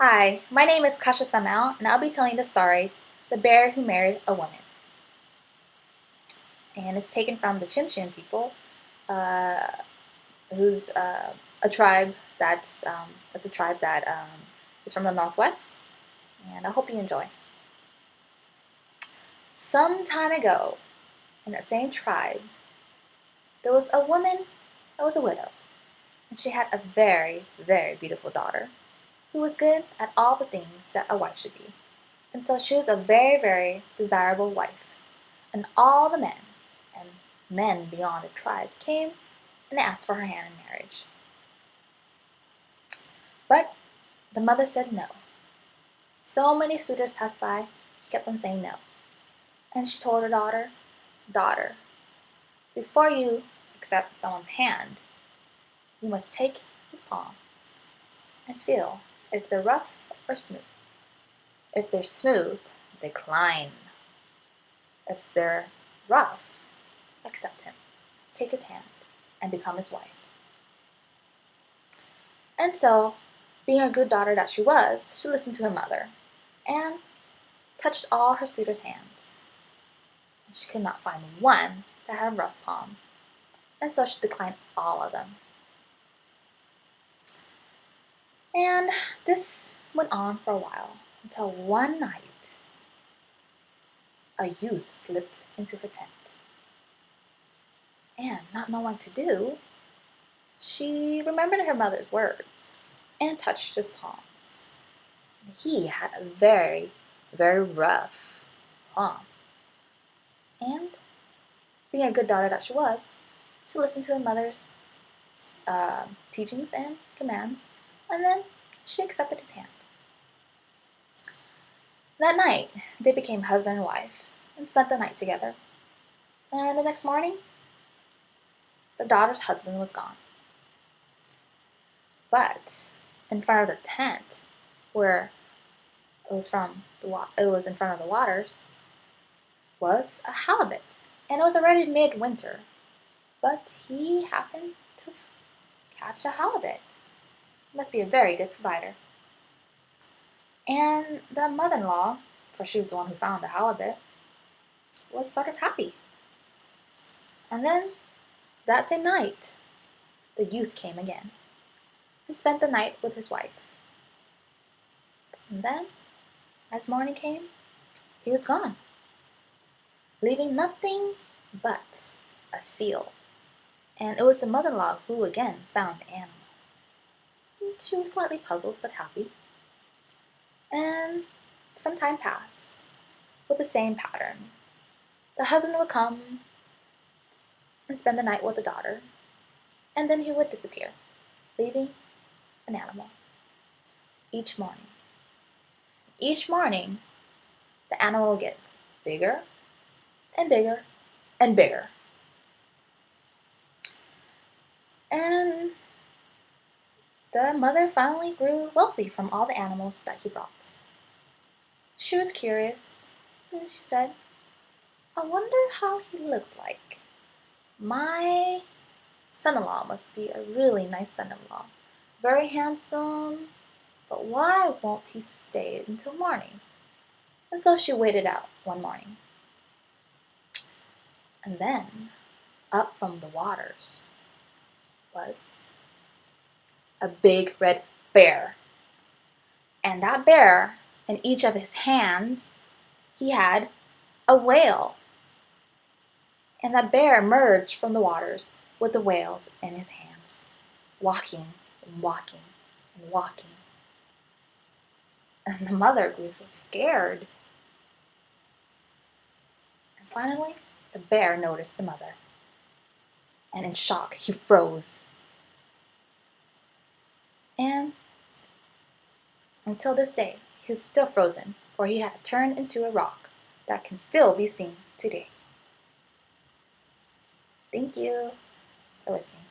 Hi, my name is Kasha Samel, and I'll be telling the story, The Bear Who Married a Woman. And it's taken from the Tsimshian people, uh, who's a tribe it's a tribe that is from the Northwest, and I hope you enjoy. Some time ago, in that same tribe, there was a woman that was a widow, and she had a very, very beautiful daughter who was good at all the things that a wife should be. And so she was a very, very desirable wife. And all the men, and men beyond the tribe, came and asked for her hand in marriage. But the mother said no. So many suitors passed by, she kept on saying no. And she told her daughter, before you accept someone's hand, you must take his palm and feel if they're rough or smooth. If they're smooth, decline. If they're rough, accept him. Take his hand and become his wife. And so, being a good daughter that she was, she listened to her mother and touched all her suitors' hands. And she could not find one that had a rough palm, and so she declined all of them. And this went on for a while until one night, a youth slipped into her tent. And not knowing what to do, she remembered her mother's words and touched his palms. He had a very, very rough palm. And being a good daughter that she was, she listened to her mother's teachings and commands, and then she accepted his hand. That night, they became husband and wife and spent the night together. And the next morning, the daughter's husband was gone. But in front of the tent, where it was in front of the waters, was a halibut, and it was already midwinter. But he happened to catch a halibut. He must be a very good provider. And the mother-in-law, for she was the one who found the halibut, was sort of happy. And then, that same night, the youth came again and spent the night with his wife. And then, as morning came, he was gone, leaving nothing but a seal. And it was the mother-in-law who again found the animal. And she was slightly puzzled but happy. And some time passed with the same pattern. The husband would come and spend the night with the daughter, and then he would disappear, leaving an animal each morning. Each morning, the animal will get bigger and bigger and bigger. And the mother finally grew wealthy from all the animals that he brought. She was curious, and she said, I wonder how he looks like. My son-in-law must be a really nice son-in-law. Very handsome, but why won't he stay until morning? And so she waited out one morning. And then, up from the waters was a big red bear. And that bear, in each of his hands, he had a whale. And that bear emerged from the waters with the whales in his hands, walking and walking and walking. And the mother grew so scared. And finally, the bear noticed the mother. And in shock, he froze. And until this day, he's still frozen, for he had turned into a rock that can still be seen today. Thank you for listening.